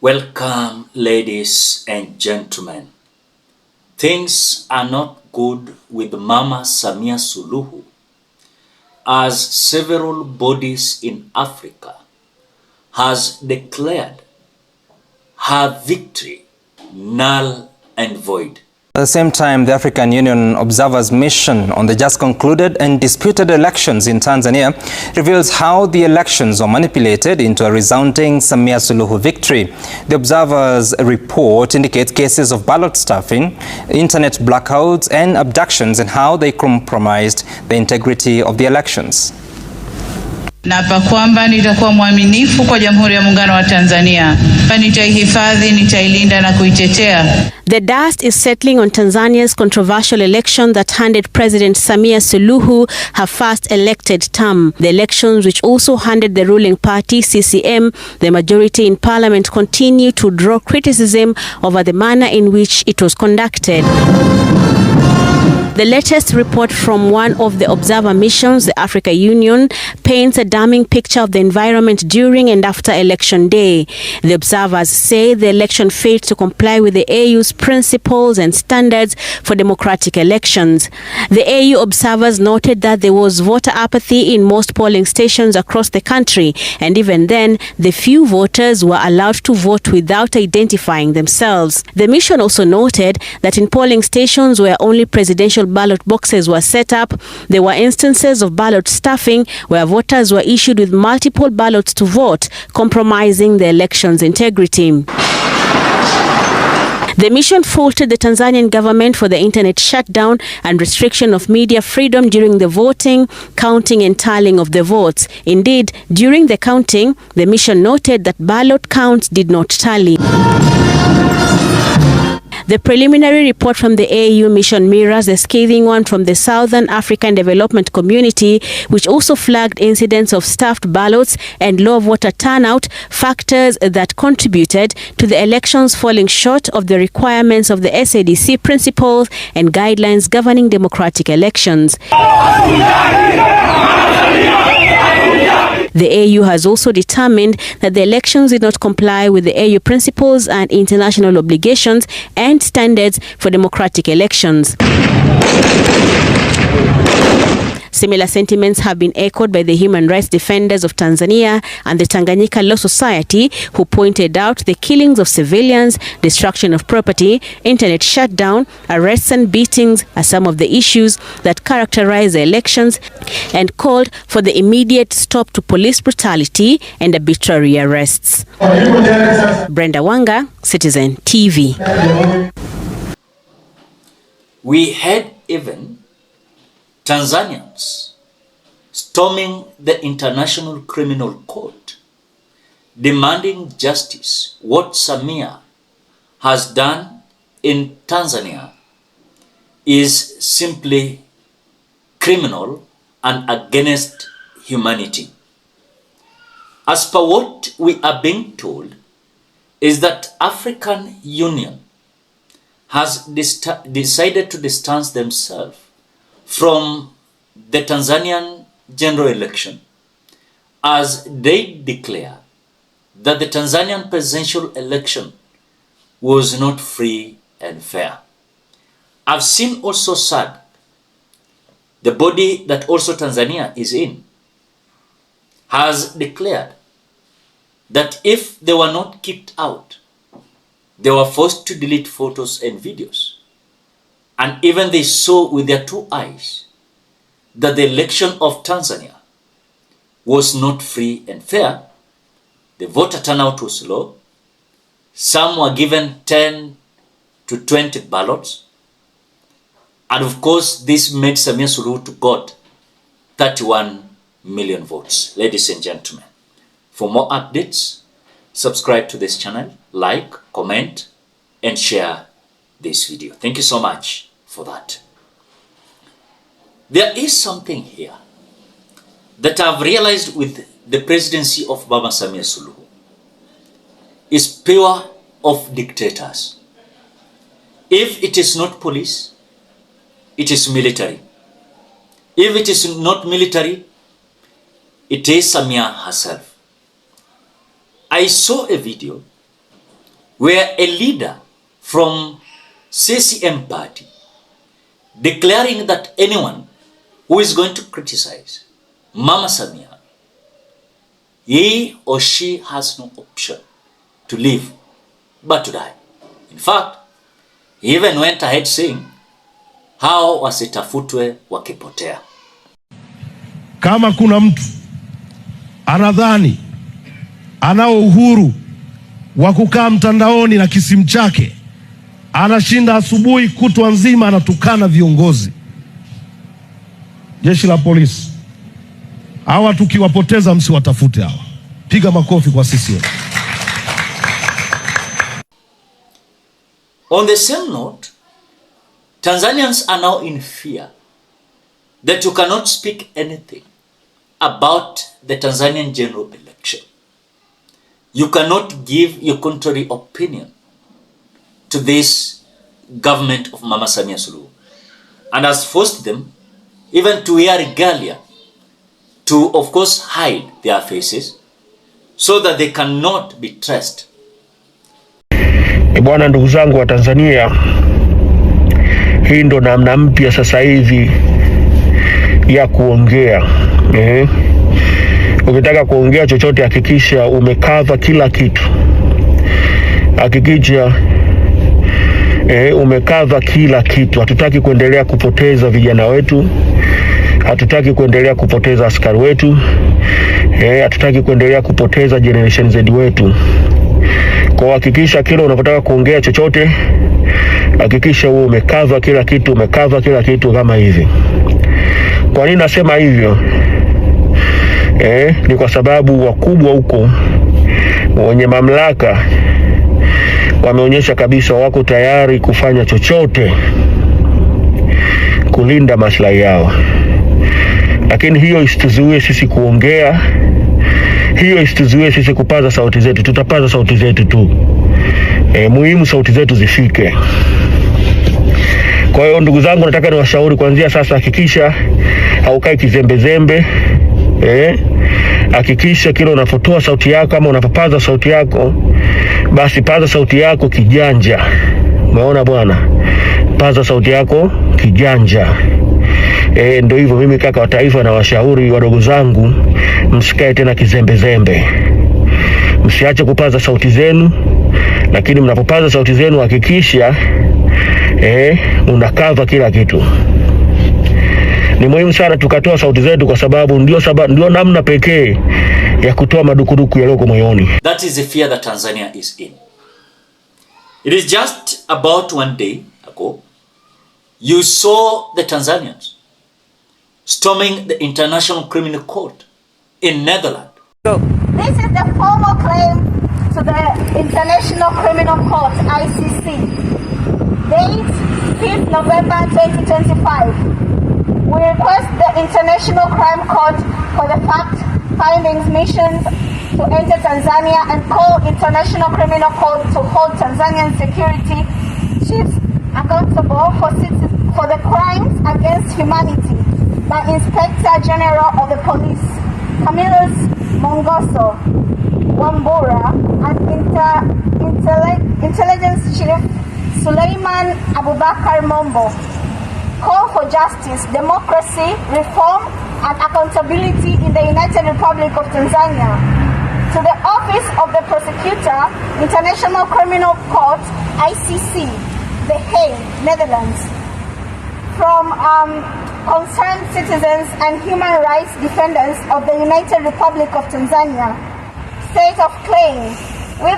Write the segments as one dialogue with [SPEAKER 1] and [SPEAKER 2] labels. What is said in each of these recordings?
[SPEAKER 1] Welcome, ladies and gentlemen. Things are not good with Mama Samia Suluhu, as several bodies in Africa has declared her victory null and void.
[SPEAKER 2] At the same time, the African Union Observer's mission on the just concluded and disputed elections in Tanzania reveals how the elections were manipulated into a resounding Samia Suluhu victory. The Observer's report indicates cases of ballot stuffing, internet blackouts, and abductions, and how they compromised the integrity of the elections.
[SPEAKER 3] Naapa kwamba nitakuwa mwaminifu kwa Jamhuri ya Muungano wa Tanzania. Nitaihifadhi, nitailinda na kuitetea.
[SPEAKER 4] The dust is settling on Tanzania's controversial election that handed President Samia Suluhu her first elected term. The elections, which also handed the ruling party CCM the majority in parliament, continue to draw criticism over the manner in which it was conducted. The latest report from one of the observer missions, the Africa Union, paints a damning picture of the environment during and after election day. The observers say the election failed to comply with the AU's principles and standards for democratic elections. The AU observers noted that there was voter apathy in most polling stations across the country, and even then, the few voters were allowed to vote without identifying themselves. The mission also noted that in polling stations where only presidential ballot boxes were set up, there were instances of ballot stuffing where voters were issued with multiple ballots to vote, compromising the election's integrity. The mission faulted the Tanzanian government for the internet shutdown and restriction of media freedom during the voting, counting and tallying of the votes. Indeed, during the counting, the mission noted that ballot counts did not tally. The preliminary report from the AU mission mirrors the scathing one from the Southern African Development Community, which also flagged incidents of stuffed ballots and low voter turnout, factors that contributed to the elections falling short of the requirements of the SADC principles and guidelines governing democratic elections. The AU has also determined that the elections did not comply with the AU principles and international obligations and standards for democratic elections. Similar sentiments have been echoed by the human rights defenders of Tanzania and the Tanganyika Law Society, who pointed out the killings of civilians, destruction of property, internet shutdown, arrests and beatings are some of the issues that characterize the elections, and called for the immediate stop to police brutality and arbitrary arrests. Brenda Wanga, Citizen TV.
[SPEAKER 1] We had even Tanzanians storming the International Criminal Court, demanding justice. What Samia has done in Tanzania is simply criminal and against humanity. As per what we are being told, is that African Union has decided to distance themselves from the Tanzanian general election, as they declare that the Tanzanian presidential election was not free and fair. I've seen also SADC, the body that also Tanzania is in, has declared that if they were not kicked out, they were forced to delete photos and videos. And even they saw with their two eyes that the election of Tanzania was not free and fair. The voter turnout was low. Some were given 10 to 20 ballots. And of course, this made Samia Suluhu to got 31 million votes. Ladies and gentlemen, for more updates, subscribe to this channel, like, comment, and share this video. Thank you so much for that. There is something here that I've realized with the presidency of Mama Samia Suluhu is pure of dictators. If it is not police, it is military. If it is not military, it is Samia herself. I saw a video where a leader from CCM party declaring that anyone who is going to criticize Mama Samia, he or she has no option to live but to die. In fact, he even went ahead saying hao wasitafutwe wakipotea.
[SPEAKER 5] Kama kuna mtu anadhani anao uhuru wa kukaa mtandaoni na kisimu chake, anashinda asubuhi kutwa nzima anatukana viongozi, jeshi la polisi, hawa tukiwapoteza msiwatafute hawa. Piga makofi kwa sisi.
[SPEAKER 1] On the same note, Tanzanians are now in fear that you cannot speak anything about the Tanzanian general election. You cannot give your contrary opinion to this government of Mama Samia Suluhu, and has forced them even to wear regalia to, of course, hide their faces so that they cannot be traced.
[SPEAKER 6] Bwana, ndugu zangu wa Tanzania, hii ndo namna mpya sasa hivi ya kuongea. Ukitaka kuongea chochote, hakikisha umekava kila kitu. Hakikisha umekava kila kitu. Hatutaki kuendelea kupoteza vijana wetu. Hatutaki kuendelea kupoteza askari wetu. Hatutaki kuendelea kupoteza generation Z wetu. Kwa hakikisha kile unapotaka kuongea chochote, hakikisha wewe umekava kila kitu, umekava kila kitu kama hivi. Kwa nini nasema hivyo? Ni kwa sababu wakubwa huko wenye mamlaka wameonyesha kabisa wako tayari kufanya chochote kulinda maslahi yao. Lakini hiyo isituzuie sisi kuongea. Hiyo isituzuie sisi kupaza sauti zetu. Tutapaza sauti zetu tu. Muhimu sauti zetu zifike. Kwa hiyo ndugu zangu, nataka niwashauri kuanzia sasa, hakikisha haukai kizembe. Hakikisha kile unapotoa sauti yako, kama unapopaza sauti yako, basi paza sauti yako kijanja. Umeona bwana? Paza sauti yako kijanja. Ndio hivyo, mimi kaka wa taifa na washauri wadogo zangu, msikae tena kizembe. Msiache kupaza sauti zenu, lakini mnapopaza sauti zenu hakikisha unakava kila kitu. Ni muhimu sana tukatoa sauti zetu, kwa sababu ndio namna pekee ya kutoa madukuduku yaliyoko moyoni.
[SPEAKER 1] That is the fear that Tanzania is in. It is just about one day ago you saw the Tanzanians storming the International Criminal Court in Netherlands.
[SPEAKER 7] This is the formal claim to the International Criminal Court, ICC. Date 5th November 2025. We request the International Crime Court for the fact findings missions to enter Tanzania and call International Criminal Court to hold Tanzanian security chiefs accountable for the crimes against humanity by Inspector General of the Police Camillus Mongoso Wambura and Intelligence Chief Suleiman Abubakar Mombo. Call for justice, democracy, reform, and accountability in the United Republic of Tanzania. To the Office of the Prosecutor, International Criminal Court, ICC, The Hague, Netherlands. From concerned citizens and human rights defenders of the United Republic of Tanzania. State of claim. We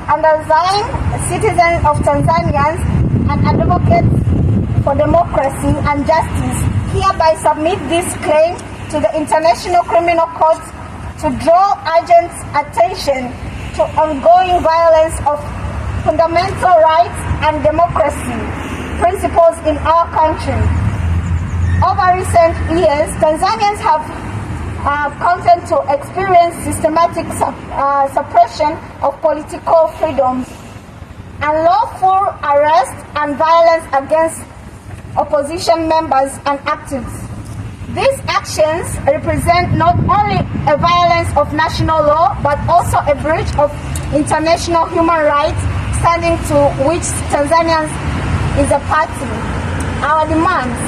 [SPEAKER 7] undersigned citizens of Tanzanians and advocates for democracy and justice hereby submit this claim to the International Criminal Court to draw urgent attention to ongoing violence of fundamental rights and democracy principles in our country. Over recent years, Tanzanians have continued to experience systematic suppression of political freedoms, unlawful arrest and violence against opposition members and activists. These actions represent not only a violation of national law, but also a breach of international human rights, standing to which Tanzania is a party. Our demands: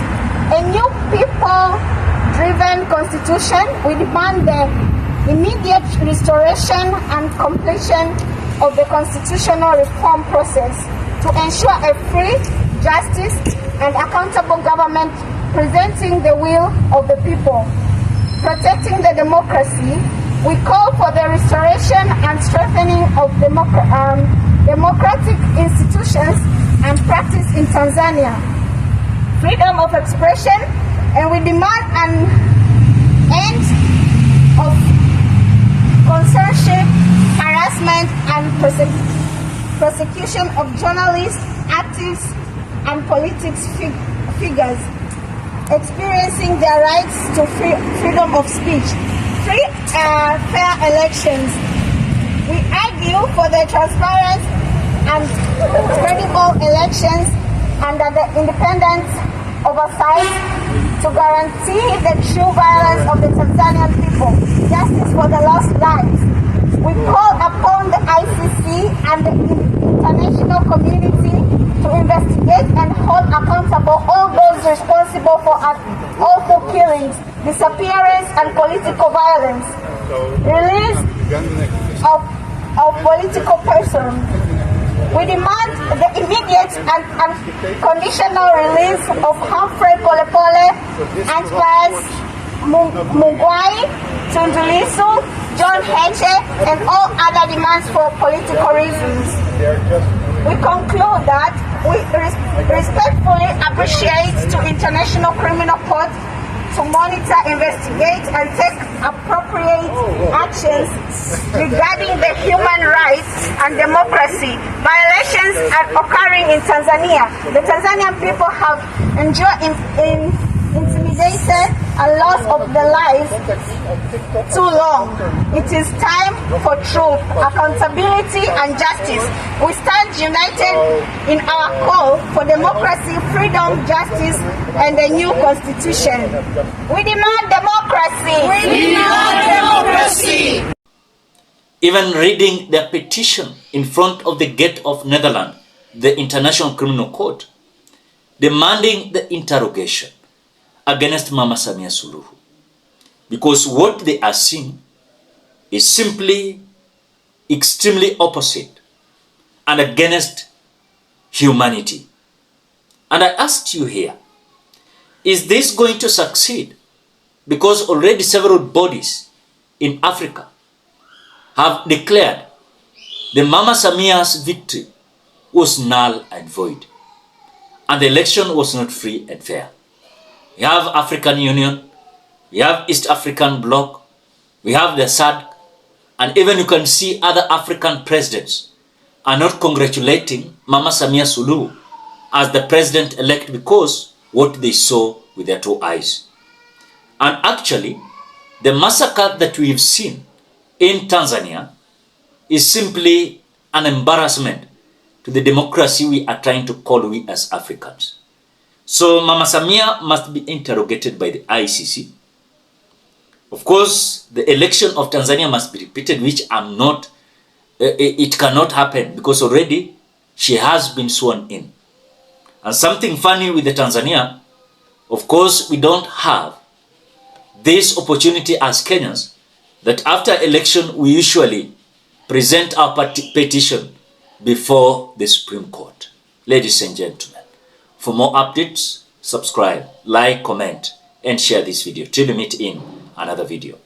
[SPEAKER 7] a new people-driven constitution. We demand the immediate restoration and completion of the constitutional reform process to ensure a free, justice, and accountable government presenting the will of the people. Protecting the democracy, we call for the restoration and strengthening of democratic institutions and practice in Tanzania. Freedom of expression, and we demand an end of censorship, harassment, and prosecution of journalists, activists, and politics figures experiencing their rights to freedom of speech. Free and fair elections. We argue for the transparent and credible elections under the independent oversight to guarantee the true violence of the Tanzanian people, justice for the lost lives. We call upon the ICC and the international community to investigate and hold accountable all those responsible for awful killings, disappearance, and political violence. Release of political persons. We demand the immediate and unconditional release of Humphrey Polepole, Antipas Mugwai, Tundu Lissu, John Heche, and all other demands for political reasons. We conclude that we respectfully appreciate to International Criminal Court to monitor, investigate, and take appropriate actions regarding the human rights and democracy violations occurring in Tanzania. The Tanzanian people have endured intimidated and loss of their lives too long. It is time for truth, accountability, and justice. We stand united in our call for democracy, freedom, justice, and a new constitution. We demand democracy. We demand democracy.
[SPEAKER 1] Even reading their petition in front of the gate of Netherlands, the International Criminal Court, demanding the interrogation against Mama Samia Suluhu, because what they are seeing is simply extremely opposite and against humanity. And I asked you here, is this going to succeed? Because already several bodies in Africa have declared the Mama Samia's victory was null and void, and the election was not free and fair. We have African Union, we have East African Bloc, we have the SADC, and even you can see other African presidents are not congratulating Mama Samia Suluhu as the president-elect because what they saw with their two eyes. And actually, the massacre that we've seen in Tanzania is simply an embarrassment to the democracy we are trying to call we as Africans. So Mama Samia must be interrogated by the ICC. Of course, the election of Tanzania must be repeated, which I'm not, it cannot happen because already she has been sworn in. And something funny with the Tanzania, of course, we don't have this opportunity as Kenyans that after election we usually present our petition before the Supreme Court. Ladies and gentlemen, for more updates, subscribe, like, comment, and share this video till we meet in another video.